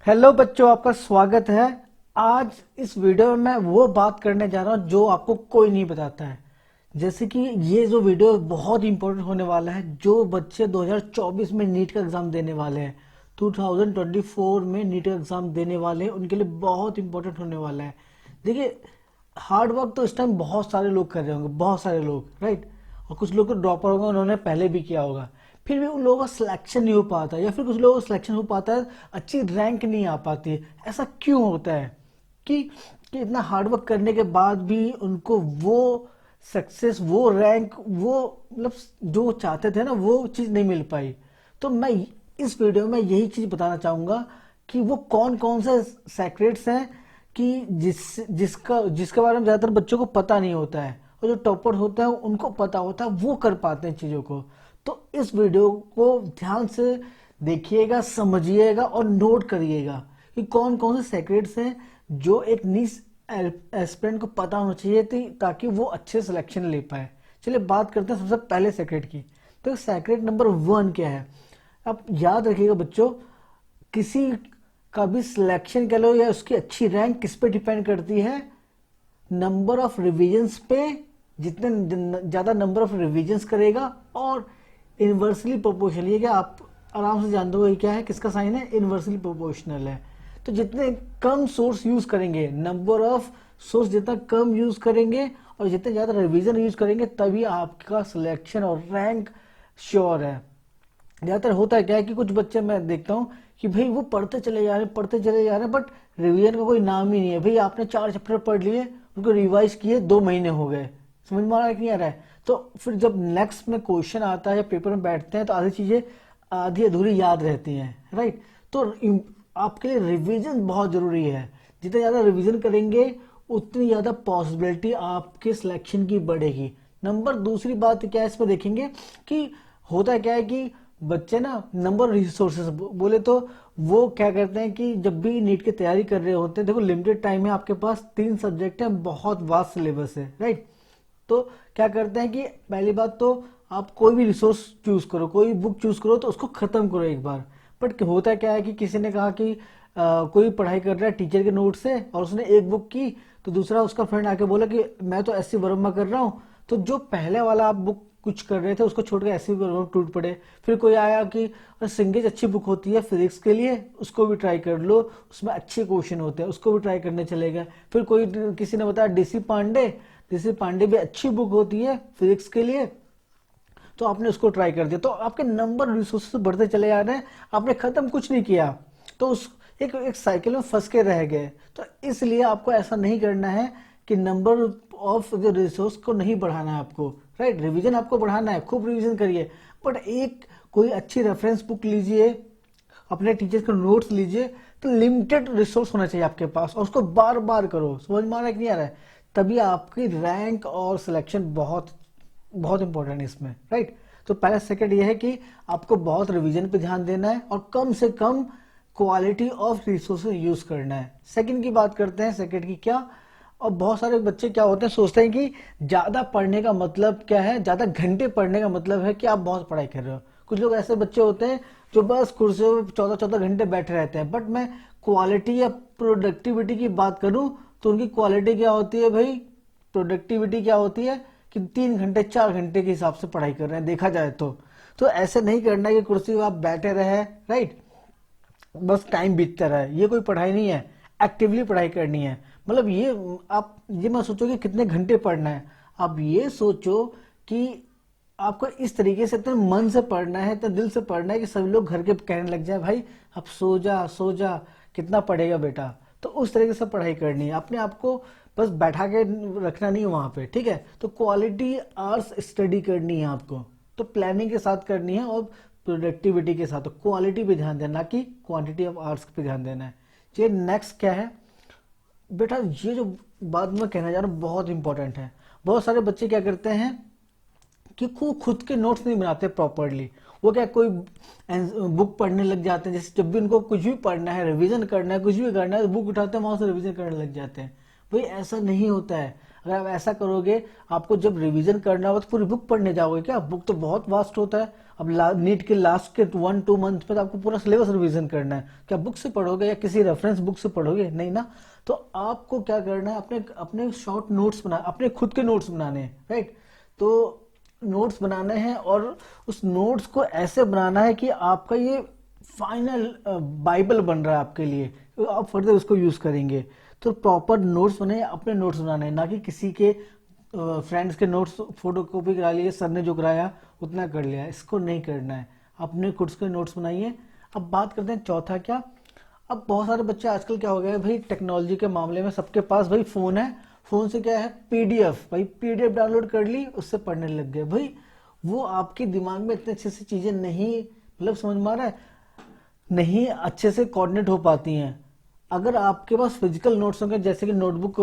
Hello बच्चों, आपका स्वागत है। आज इस वीडियो में मैं वो बात करने जा रहा हूँ जो आपको कोई नहीं बताता है। जैसे कि ये जो वीडियो बहुत इंपॉर्टेंट होने वाला है, जो बच्चे 2024 में नीट का एग्ज़ाम देने वाले हैं, 2024 में नीट का एग्ज़ाम देने वाले हैं, उनके लिए बहुत इंपॉर्टेंट होने वाला है। देखिए, हार्ड वर्क तो इस टाइम बहुत सारे लोग कर रहे होंगे, बहुत सारे लोग, राइट। और कुछ लोग तो ड्रॉपर होंगे, उन्होंने पहले भी किया होगा, फिर भी उन लोगों का सिलेक्शन नहीं हो पाता, या फिर कुछ लोगों का सिलेक्शन हो पाता है, अच्छी रैंक नहीं आ पाती है। ऐसा क्यों होता है कि कि इतना हार्ड वर्क करने के बाद भी उनको वो सक्सेस, वो रैंक, वो मतलब जो चाहते थे ना, वो चीज़ नहीं मिल पाई। तो मैं इस वीडियो में यही चीज़ बताना चाहूँगा कि वो कौन कौन से सेक्रेट्स हैं कि जिसके बारे में ज़्यादातर बच्चों को पता नहीं होता है, और जो टॉपर होता है उनको पता होता है, वो कर पाते हैं चीज़ों को। तो इस वीडियो को ध्यान से देखिएगा, समझिएगा और नोट करिएगा कि कौन कौन से सेक्रेट्स हैं जो एक नीस एस्पिरेंट को पता होना चाहिए ताकि वो अच्छे सिलेक्शन ले पाए। चलिए बात करते हैं सबसे पहले सेक्रेट की। तो सेक्रेट नंबर 1 क्या है, आप याद रखिएगा बच्चों। किसी का भी सिलेक्शन कर लो या उसकी अच्छी रैंक किस पे डिपेंड करती है? नंबर ऑफ रिविजन्स पे। जितने ज़्यादा नंबर ऑफ रिविजन्स करेगा, और इन्वर्सली प्रोपोर्शनल, ये क्या आप आराम से जान दो, ये क्या है, किसका साइन है? इन्वर्सली प्रोपोर्शनल है। तो जितने कम सोर्स यूज करेंगे, नंबर ऑफ सोर्स जितना कम यूज करेंगे और जितने ज़्यादा रिवीजन यूज करेंगे, तभी आपका सिलेक्शन और रैंक श्योर है। ज़्यादातर होता है क्या है कि कुछ बच्चे मैं देखता हूँ कि भाई वो पढ़ते चले जा रहे हैं, पढ़ते चले जा रहे हैं, बट रिवीजन का कोई नाम ही नहीं है। भाई आपने 4 चैप्टर पढ़ लिए, उनको रिवाइज किए 2 महीने हो गए, समझ में आ रहा है कि नहीं आ रहा है? तो फिर जब नेक्स्ट में क्वेश्चन आता है या पेपर में बैठते हैं, तो आधी चीज़ें आधी अधूरी याद रहती हैं, राइट। तो आपके लिए रिवीजन बहुत ज़रूरी है। जितना ज़्यादा रिवीजन करेंगे, उतनी ज़्यादा पॉसिबिलिटी आपके सिलेक्शन की बढ़ेगी। नंबर दूसरी बात क्या है इसमें देखेंगे कि होता क्या है कि बच्चे ना नंबर रिसोर्सेज बोले तो वो क्या करते हैं कि जब भी नीट की तैयारी कर रहे होते हैं, देखो लिमिटेड टाइम है आपके पास, 3 सब्जेक्ट है, बहुत वास्ट सिलेबस है, राइट। तो क्या करते हैं कि पहली बात तो आप कोई भी रिसोर्स चूज करो, कोई बुक चूज करो, तो उसको खत्म करो एक बार। बट होता क्या है कि किसी ने कहा कि कोई पढ़ाई कर रहा है टीचर के नोट से, और उसने एक बुक की, तो दूसरा उसका फ्रेंड आके बोला कि मैं तो एस सी वर्मा कर रहा हूँ, तो जो पहले वाला आप बुक कुछ कर रहे थे उसको छोड़ के एस सी वर्मा टूट पड़े। फिर कोई आया कि सिंगेज अच्छी बुक होती है फिजिक्स के लिए, उसको भी ट्राई कर लो, उसमें अच्छे क्वेश्चन होते हैं, उसको भी ट्राई करने चले गए। फिर कोई किसी ने बताया डीसी पांडे भी अच्छी बुक होती है फिजिक्स के लिए, तो आपने उसको ट्राई कर दिया। तो आपके नंबर रिसोर्सेस बढ़ते चले जा रहे हैं, आपने खत्म कुछ नहीं किया, तो उस एक साइकिल में फंस के रह गए। तो इसलिए आपको ऐसा नहीं करना है कि नंबर ऑफ द रिसोर्स को नहीं बढ़ाना है आपको, राइट। रिवीजन आपको बढ़ाना है, खूब रिवीजन करिए, बट एक कोई अच्छी रेफरेंस बुक लीजिए, अपने टीचर्स के नोट्स लीजिए। तो लिमिटेड रिसोर्स होना चाहिए आपके पास, और उसको बार बार करो। समझ में आ रहा है कि नहीं आ रहा है? तभी आपकी रैंक और सिलेक्शन बहुत बहुत इंपॉर्टेंट है इसमें, राइट। तो पहला सेकंड ये है कि आपको बहुत रिवीजन पे ध्यान देना है और कम से कम क्वालिटी ऑफ रिसोर्सेज यूज करना है। सेकंड की बात करते हैं, सेकंड की क्या। और बहुत सारे बच्चे क्या होते हैं, सोचते हैं कि ज्यादा पढ़ने का मतलब क्या है, ज्यादा घंटे पढ़ने का मतलब है कि आप बहुत पढ़ाई कर रहे हो। कुछ लोग ऐसे बच्चे होते हैं जो बस कुर्सियों पर 14-14 घंटे बैठे रहते हैं। बट मैं क्वालिटी या प्रोडक्टिविटी की बात करूं, तो उनकी क्वालिटी क्या होती है भाई, प्रोडक्टिविटी क्या होती है कि 3 घंटे 4 घंटे के हिसाब से पढ़ाई कर रहे हैं, देखा जाए तो ऐसे नहीं करना है कि कुर्सी पर आप बैठे रहे, राइट, बस टाइम बीतता रहा है। ये कोई पढ़ाई नहीं है, एक्टिवली पढ़ाई करनी है। मतलब ये आप ये मत सोचो कि कितने घंटे पढ़ना है, आप ये सोचो कि आपको इस तरीके से इतने मन से पढ़ना है, इतने दिल से पढ़ना है कि सभी लोग घर के कहने लग जाए भाई अब सो जा सो जा, कितना पढ़ेगा बेटा। तो उस तरीके से पढ़ाई करनी है, अपने आप को बस बैठा के रखना नहीं वहां पे, ठीक है। तो क्वालिटी आवर्स स्टडी करनी है आपको, तो प्लानिंग के साथ करनी है और प्रोडक्टिविटी के साथ। तो क्वालिटी पे ध्यान देना कि क्वांटिटी ऑफ आवर्स पे ध्यान देना है। चलिए नेक्स्ट क्या है बेटा, ये जो बात मैं कहना चाह रहा हूँ बहुत इंपॉर्टेंट है। बहुत सारे बच्चे क्या करते हैं कि खुद के नोट्स नहीं बनाते प्रॉपरली। वो क्या कोई बुक पढ़ने लग जाते हैं, जैसे जब भी उनको कुछ भी पढ़ना है, रिवीजन करना है, कुछ भी करना है, बुक उठाते हैं वहां से रिवीजन करने लग जाते हैं। भाई ऐसा नहीं होता है। अगर आप ऐसा करोगे, आपको जब रिवीजन करना हो तो पूरी बुक पढ़ने जाओगे क्या? बुक तो बहुत वास्ट होता है, अब नीट के लास्ट के 1-2 मंथ पे तो आपको पूरा सिलेबस रिवीजन करना है। क्या बुक से पढ़ोगे या किसी रेफरेंस बुक से पढ़ोगे? नहीं ना। तो आपको क्या करना है, अपने अपने शॉर्ट नोट्स बना, अपने खुद के नोट्स बनाने हैं, राइट। तो नोट्स बनाने हैं और उस नोट्स को ऐसे बनाना है कि आपका ये फाइनल बाइबल बन रहा है आपके लिए, तो आप फर्दर उसको यूज करेंगे। तो प्रॉपर नोट्स बने, अपने नोट्स बनाने हैं, ना कि किसी के फ्रेंड्स के नोट्स फोटो कॉपी करा लिए, सर ने जो कराया उतना कर लिया। इसको नहीं करना है, अपने खुद के नोट्स बनाइए। अब बात करते हैं चौथा क्या। अब बहुत सारे बच्चे आजकल क्या हो गया है भाई, टेक्नोलॉजी के मामले में सबके पास भाई फोन है। फोन से क्या है, पीडीएफ, भाई पीडीएफ डाउनलोड कर ली, उससे पढ़ने लग गए। भाई वो आपके दिमाग में इतने अच्छे से चीजें नहीं, मतलब समझ में आ रहा है, नहीं अच्छे से कोऑर्डिनेट हो पाती हैं। अगर आपके पास फिजिकल नोट्स होंगे, जैसे कि नोटबुक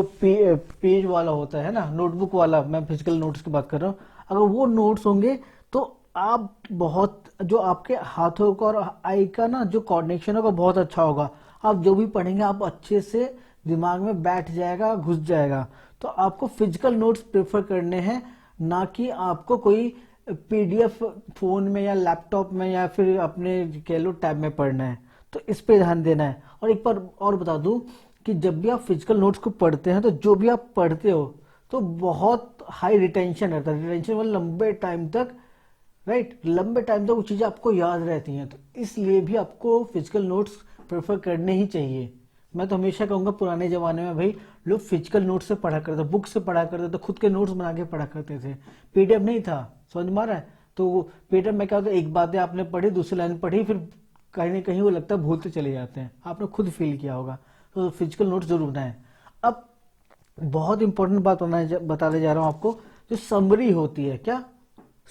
पेज वाला होता है ना, नोटबुक वाला, मैं फिजिकल नोट्स की बात कर रहा हूँ, अगर वो नोट्स होंगे तो आप बहुत, जो आपके हाथों का और आई का ना जो कोऑर्डिनेशन होगा बहुत अच्छा होगा। आप जो भी पढ़ेंगे आप अच्छे से दिमाग में बैठ जाएगा, घुस जाएगा। तो आपको फिजिकल नोट्स प्रेफर करने हैं, ना कि आपको कोई पीडीएफ फोन में या लैपटॉप में या फिर अपने कह लो टैब में पढ़ना है। तो इस पे ध्यान देना है। और एक बार और बता दूं कि जब भी आप फिजिकल नोट्स को पढ़ते हैं तो जो भी आप पढ़ते हो तो बहुत हाई रिटेंशन रहता है। रिटेंशन मतलब लंबे टाइम तक, राइट, लंबे टाइम तक वो चीजें आपको याद रहती हैं। तो इसलिए भी आपको फिजिकल नोट्स प्रेफर करने ही चाहिए। मैं तो हमेशा कहूंगा, पुराने जमाने में भाई लोग फिजिकल नोट्स से पढ़ा करते थे, बुक से पढ़ा करते थे, खुद के नोट्स बना के पढ़ा करते थे। पीडीएफ नहीं था, समझ में आ रहा है। तो पीडीएफ में क्या होता है, एक बातें आपने पढ़ी, दूसरी लाइन पढ़ी, फिर कहीं ना कहीं वो लगता है भूलते चले जाते हैं। आपने खुद फील किया होगा। तो फिजिकल नोट्स जरूर बनाएं। अब बहुत इंपॉर्टेंट बात बताने जा रहा हूं आपको, जो समरी होती है। क्या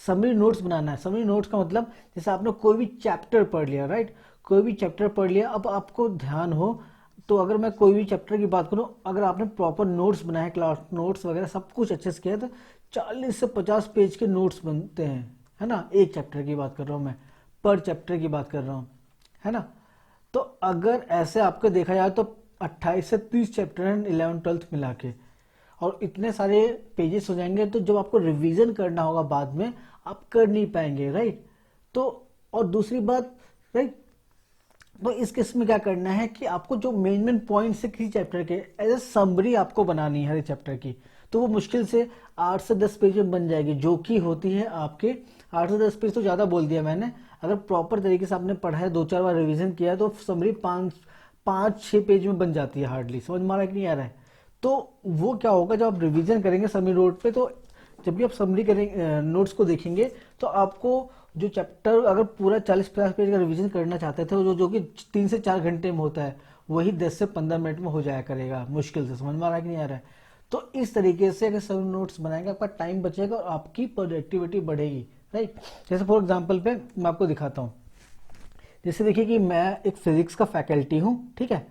समरी नोट्स बनाना है। समरी नोट्स का मतलब, जैसे आपने कोई भी चैप्टर पढ़ लिया, राइट, कोई भी चैप्टर पढ़ लिया, अब आपको ध्यान हो, तो अगर मैं कोई भी चैप्टर की बात करूं, अगर आपने प्रॉपर नोट्स बनाए, क्लास नोट्स वगैरह सब कुछ अच्छे से किया, तो 40 से 50 पेज के नोट्स बनते हैं, है ना। एक चैप्टर की बात कर रहा हूं मैं, पर चैप्टर की बात कर रहा हूं, है ना। तो अगर ऐसे आपको देखा जाए तो 28 से 30 चैप्टर हैं 11th-12th मिला के, और इतने सारे पेजेस हो जाएंगे, तो जब आपको रिवीजन करना होगा बाद में, आप कर नहीं पाएंगे, राइट। तो और दूसरी बात, राइट, तो इस केस में क्या करना है कि आपको जो मेन मेन पॉइंट्स है किसी चैप्टर के, एज ए समरी आपको बनानी है हर चैप्टर की। तो वो मुश्किल से 8 से 10 पेज में बन जाएगी, जो कि होती है आपके 8 से 10 पेज तो ज्यादा बोल दिया मैंने। अगर प्रॉपर तरीके से आपने पढ़ा है, 2-4 बार रिवीजन किया है, तो समरी 5-6 पेज में बन जाती है हार्डली। समझ में आ रहा है कि नहीं आ रहा है। तो वो क्या होगा, जब आप रिवीजन करेंगे समरी नोट पे, तो जब भी आप समरी करेंगे, नोट्स को देखेंगे, तो आपको जो चैप्टर अगर पूरा 40-50 पेज का रिवीजन करना चाहते थे, जो कि 3 से 4 घंटे में होता है, वही 10 से 15 मिनट में हो जाया करेगा मुश्किल से। समझ में आ रहा है कि नहीं आ रहा है। तो इस तरीके से अगर सभी नोट्स बनाएंगे, आपका टाइम बचेगा और आपकी प्रोडक्टिविटी बढ़ेगी, राइट। जैसे फॉर एग्जाम्पल पे मैं आपको दिखाता हूँ। जैसे देखिए कि मैं एक फिजिक्स का फैकल्टी हूँ, ठीक है।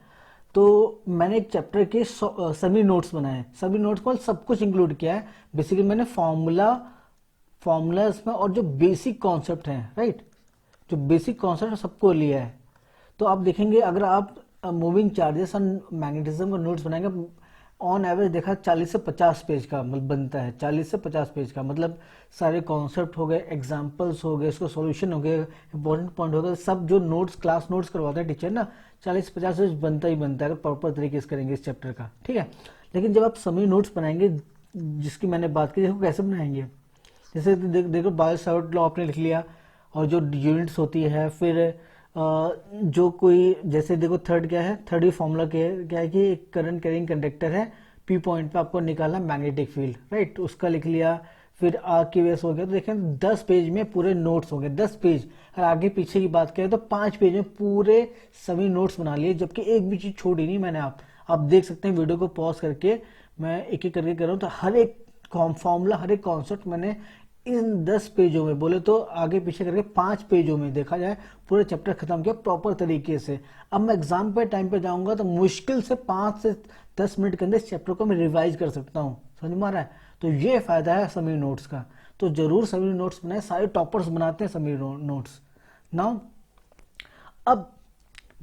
तो मैंने एक चैप्टर के सभी नोट्स बनाए हैं। सभी नोट्स को सब कुछ इंक्लूड किया है। बेसिकली मैंने फॉर्मूला इसमें, और जो बेसिक कॉन्सेप्ट हैं, राइट, जो बेसिक कॉन्सेप्ट सबको लिया है। तो आप देखेंगे, अगर आप मूविंग चार्जेस और मैग्नेटिज्म का नोट्स बनाएंगे, ऑन एवरेज देखा 40 से 50 पेज का बनता है। 40 से 50 पेज का मतलब सारे कॉन्सेप्ट हो गए, एग्जाम्पल्स हो गए, इसको सॉल्यूशन हो गए, इंपॉर्टेंट पॉइंट हो गए, सब जो नोट्स क्लास नोट्स करवाते हैं टीचर ना, 40-50 पेज बनता ही बनता है, अगर प्रॉपर तरीके से करेंगे इस चैप्टर का, ठीक है। लेकिन जब आप सभी नोट्स बनाएंगे, जिसकी मैंने बात की, देखो कैसे बनाएंगे। जैसे देखो बायो-सैवर्ट लॉ आपने लिख लिया, और जो यूनिट्स होती है, फिर जो कोई, जैसे देखो थर्ड क्या है, थर्ड ही फॉर्मूला क्या है कि एक करंट कैरिंग कंडक्टर है, पी पॉइंट पे आपको निकालना मैग्नेटिक फील्ड, राइट, उसका लिख लिया। फिर आग की वेस हो गया। तो देखें 10 पेज में पूरे नोट्स हो गए, 10 पेज। अगर आगे पीछे की बात करें तो 5 पेज में पूरे सभी नोट्स बना लिए, जबकि एक भी चीज छोड़ी नहीं मैंने। आप देख सकते हैं वीडियो को पॉज करके, मैं एक एक करके कर रहा हूँ। तो हर एक फॉर्मूला, हर एक कॉन्सेप्ट मैंने इन 10 पेजों में, बोले तो आगे पीछे करके 5 पेजों में देखा जाए, पूरे चैप्टर खत्म किया प्रॉपर तरीके से। अब मैं एग्जाम पे टाइम पे जाऊंगा तो मुश्किल से 5 से 10 मिनट के अंदर इस चैप्टर को मैं रिवाइज कर सकता हूँ। समझ में आ रहा है। तो ये फायदा है समीर नोट्स का। तो जरूर समीर नोट्स बनाए, सारे टॉपर्स बनाते हैं समीर नोट्स। नाउ अब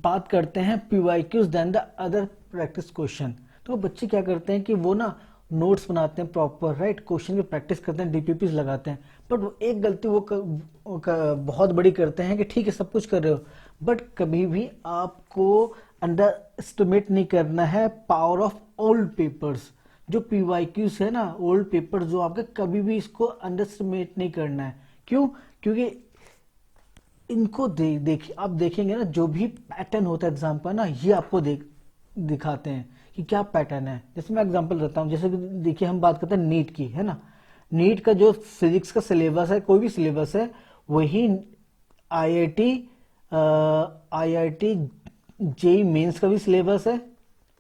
बात करते हैं PYQs then the other practice question. तो बच्चे क्या करते हैं कि वो ना नोट्स बनाते हैं प्रॉपर, राइट, क्वेश्चन की प्रैक्टिस करते हैं, डीपीपीस लगाते हैं, बट वो एक गलती बहुत बड़ी करते हैं कि ठीक है सब कुछ कर रहे हो, बट कभी भी आपको अंडर एस्टिमेट नहीं करना है पावर ऑफ ओल्ड पेपर्स। जो पीवाईक्यूज है ना, ओल्ड पेपर जो आपके, कभी भी इसको अंडर एस्टिमेट नहीं करना है। क्यों? क्योंकि इनको देखिए, आप देखेंगे ना जो भी पैटर्न होता है एग्जाम का ना, ये आपको दिखाते हैं कि क्या पैटर्न है। जैसे मैं एग्जांपल देता हूँ, जैसे कि देखिए हम बात करते हैं नीट की, है ना। नीट का जो फिजिक्स का सिलेबस है, कोई भी सिलेबस है, वही आईआईटी आईआईटी जेई मेंस का भी सिलेबस है,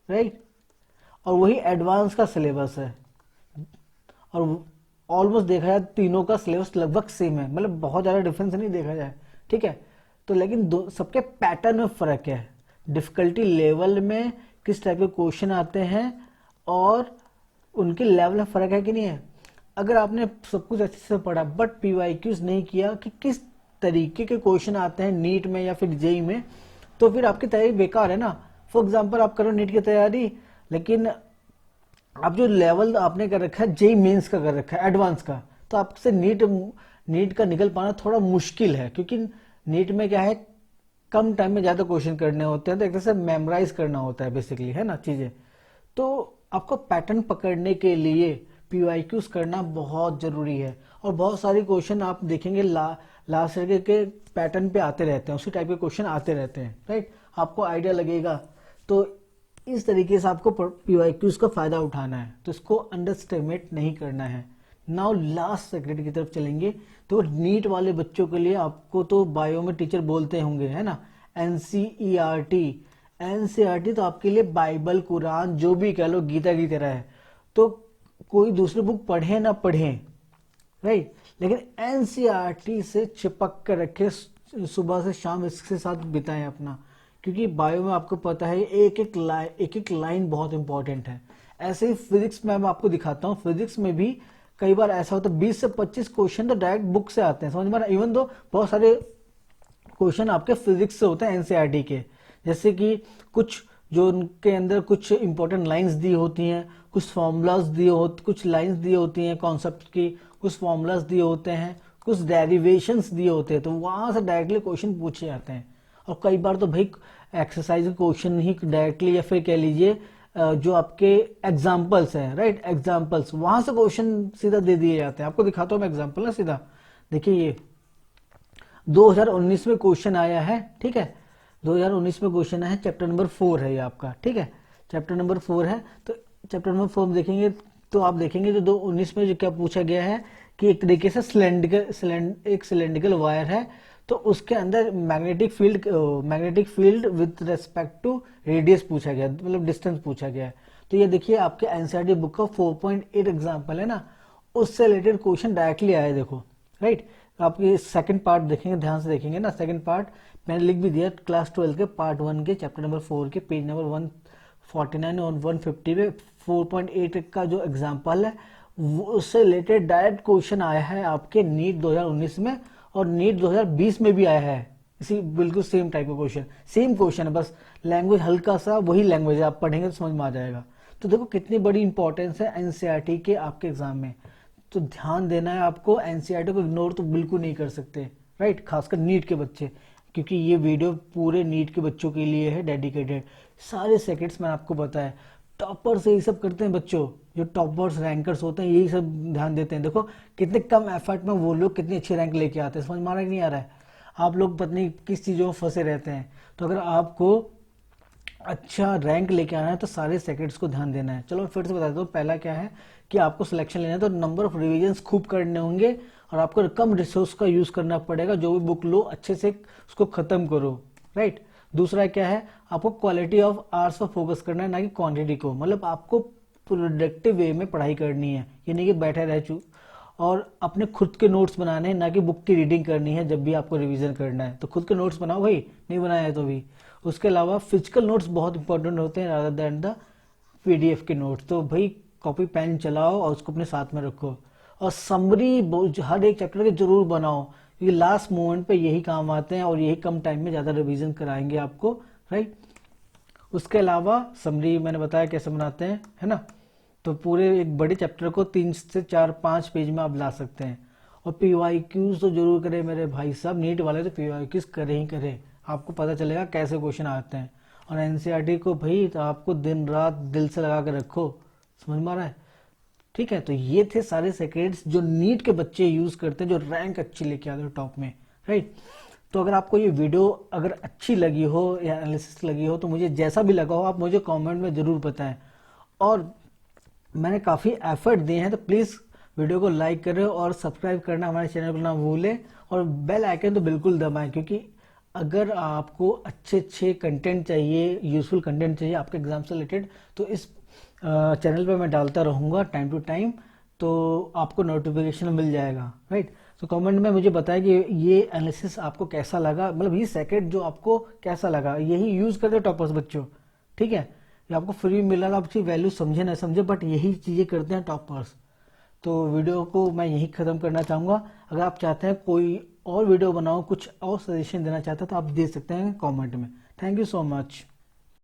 राइट। और वही एडवांस का सिलेबस है, और ऑलमोस्ट देखा जाए तीनों का सिलेबस लगभग सेम है, मतलब बहुत ज़्यादा डिफरेंस नहीं देखा जाए, ठीक है। तो लेकिन सबके पैटर्न में फ़र्क है, डिफ़िकल्टी लेवल में किस टाइप के क्वेश्चन आते हैं, और उनके लेवल में फ़र्क है कि नहीं है। अगर आपने सब कुछ अच्छे से पढ़ा बट पीवाईक्यूज नहीं किया कि किस तरीके के क्वेश्चन आते हैं नीट में या फिर जेई में, तो फिर आपकी तैयारी बेकार है ना। फॉर एग्जाम्पल आप करो नीट की तैयारी, लेकिन अब जो लेवल आपने कर रखा है जेई मेंस का कर रखा है, एडवांस का, तो आपसे नीट का निकल पाना थोड़ा मुश्किल है। क्योंकि नीट में क्या है, कम टाइम में ज्यादा क्वेश्चन करने होते हैं, तो एक तरह से मेमोराइज करना होता है बेसिकली, है ना चीजें। तो आपको पैटर्न पकड़ने के लिए पीवाईक्यूज करना बहुत जरूरी है। और बहुत सारे क्वेश्चन आप देखेंगे लास्ट ईयर के पैटर्न पे आते रहते हैं, उसी टाइप के क्वेश्चन आते रहते हैं, राइट। आपको आइडिया लगेगा। तो इस तरीके से आपको पीवाईक्यूज का फायदा उठाना है, तो इसको अंडरस्टिमेट नहीं करना है। नाउ लास्ट सेक्रेट की तरफ चलेंगे। तो नीट वाले बच्चों के लिए आपको तो बायो में टीचर बोलते होंगे, है ना, एनसीईआरटी। एनसीईआरटी तो आपके लिए बाइबल, कुरान, जो भी कह लो, गीता की तरह है। तो कोई दूसरी बुक पढ़े ना पढ़े, राइट, लेकिन एनसीईआरटी से चिपक कर रखे, सुबह से शाम इसके साथ बिताएं अपना। क्योंकि बायो में आपको पता है एक एक लाइन बहुत इंपॉर्टेंट है। ऐसे ही फिजिक्स में मैं आपको दिखाता हूँ, फिजिक्स में भी कई बार ऐसा होता है 20 से 25 क्वेश्चन तो डायरेक्ट बुक से आते हैं, समझ में। इवन दो बहुत सारे क्वेश्चन आपके फिजिक्स से होते हैं एनसीईआरटी के, जैसे कि कुछ जो उनके अंदर कुछ इंपॉर्टेंट लाइंस दी होती हैं, कुछ फॉर्मूलाज दिए होते, कुछ लाइंस दी होती हैं कॉन्सेप्ट की, कुछ फॉर्मूलाज दिए होते हैं, कुछ डेरिवेशंस दिए होते हैं, तो वहां से डायरेक्टली क्वेश्चन पूछे जाते हैं। और कई बार तो भाई एक्सरसाइज के क्वेश्चन ही डायरेक्टली, या फिर कह लीजिए जो आपके एग्जाम्पल्स हैं, राइट, एग्जाम्पल्स, वहां से क्वेश्चन सीधा दे दिए जाते हैं। आपको दिखाता हूँ मैं एग्जाम्पल ना सीधा। देखिए ये 2019 में क्वेश्चन आया है, ठीक है, 2019 में क्वेश्चन है, चैप्टर नंबर 4 है ये आपका, ठीक है, चैप्टर नंबर 4 है। तो चैप्टर नंबर 4 देखेंगे तो आप देखेंगे जो 2019 में जो क्या पूछा गया है कि एक तरीके से एक सिलेंड्रिकल वायर है, तो उसके अंदर magnetic field with respect to radius पूछा गया, मतलब डिस्टेंस पूछा गया है। तो ये देखिए आपके एनसीईआरटी बुक का 4.8 एग्जाम्पल है ना, उससे रिलेटेड क्वेश्चन डायरेक्टली आया, देखो, राइट। आप ये सेकंड पार्ट देखेंगे, ध्यान से देखेंगे ना, सेकंड पार्ट मैंने लिख भी दिया, क्लास 12 के पार्ट 1 के चैप्टर नंबर 4 के पेज नंबर 149 और 150 पे 4.8 का जो एग्जाम्पल है, वो उससे रिलेटेड डायरेक्ट क्वेश्चन आया है आपके नीट 2019 में, और नीट 2020 में भी आया है। इसी बिल्कुल सेम टाइप का क्वेश्चन, सेम क्वेश्चन है, बस लैंग्वेज हल्का सा वही लैंग्वेज है, आप पढ़ेंगे तो समझ में आ जाएगा। तो देखो कितनी बड़ी इंपॉर्टेंस है एनसीईआरटी के आपके एग्जाम में। तो ध्यान देना है आपको, एनसीईआरटी को इग्नोर तो बिल्कुल नहीं कर सकते, राइट, खासकर नीट के बच्चे, क्योंकि ये वीडियो पूरे नीट के बच्चों के लिए है डेडिकेटेड। सारे सेक्रेट्स मैंने आपको बताया। टॉपर से यही सब करते हैं बच्चों, जो टॉपर्स रैंकर्स होते हैं यही सब ध्यान देते हैं। देखो कितने कम एफर्ट में वो लोग कितनी अच्छी रैंक लेके आते हैं, समझ में आ रहा है कि नहीं आ रहा है। आप लोग पता नहीं किस चीज़ों में फंसे रहते हैं। तो अगर आपको अच्छा रैंक लेके आना है तो सारे सेक्रेट्स को ध्यान देना है। चलो फिर से बता दो, पहला क्या है कि आपको सिलेक्शन लेना है तो नंबर ऑफ रिविजन्स खूब करने होंगे, और आपको कम रिसोर्स का यूज करना पड़ेगा। जो भी बुक लो अच्छे से उसको खत्म करो, राइट। दूसरा क्या है, आपको quality of hours per focus करना है, ना कि क्वांटिटी को। मतलब आपको प्रोडक्टिव वे में पढ़ाई करनी है, ये नहीं कि बैठे रह और अपने खुद के नोट्स बनाने हैं, ना कि बुक की रीडिंग करनी है जब भी आपको रिवीजन करना है। तो खुद के नोट्स बनाओ भाई, नहीं बनाया है तो भी। उसके अलावा फिजिकल नोट्स बहुत इंपॉर्टेंट होते हैं रादर देन द पीडीएफ के नोट्स। तो भाई कॉपी पेन चलाओ और उसको अपने साथ में रखो, और समरी हर एक चैप्टर के जरूर बनाओ, क्योंकि लास्ट मोमेंट पे यही काम आते हैं और यही कम टाइम में ज़्यादा रिवीजन कराएंगे आपको, राइट। उसके अलावा समरी मैंने बताया कैसे बनाते हैं, है ना। तो पूरे एक बड़े चैप्टर को 3 से 4-5 पेज में आप ला सकते हैं। और PYQs तो जरूर करें मेरे भाई साहब, नीट वाले तो PYQs करें ही करें, आपको पता चलेगा कैसे क्वेश्चन आते हैं। और एनसीईआरटी को भाई तो आपको दिन रात दिल से लगा के रखो, समझ में आ रहा है? ठीक है, तो ये थे सारे सेक्रेट्स जो नीट के बच्चे यूज करते हैं, जो रैंक अच्छी लेके आते हैं टॉप में, राइट। तो अगर आपको ये वीडियो अगर अच्छी लगी हो या एनालिसिस लगी हो, तो मुझे जैसा भी लगा हो आप मुझे कमेंट में जरूर बताएं। और मैंने काफ़ी एफर्ट दिए हैं, तो प्लीज़ वीडियो को लाइक करें और सब्सक्राइब करना हमारे चैनल को ना भूलें, और बेल आइकन तो बिल्कुल दबाएं, क्योंकि अगर आपको अच्छे अच्छे कंटेंट चाहिए, यूजफुल कंटेंट चाहिए आपके एग्जाम से रिलेटेड, तो इस चैनल पे मैं डालता रहूँगा टाइम टू टाइम, तो आपको नोटिफिकेशन मिल जाएगा, राइट। तो कमेंट में मुझे बताएं कि ये एनालिसिस आपको कैसा लगा, मतलब ये सेकेंड जो आपको कैसा लगा, यही यूज़ करते टॉपर्स बच्चों, ठीक है। ये आपको फ्री मिल रहा है, आप उसकी वैल्यू समझे ना समझे, बट यही चीज़ें करते हैं टॉपर्स। तो वीडियो को मैं यही ख़त्म करना चाहूँगा। अगर आप चाहते हैं कोई और वीडियो बनाओ, कुछ और सजेशन देना चाहते हैं, तो आप दे सकते हैं कमेंट में। Thank you so much.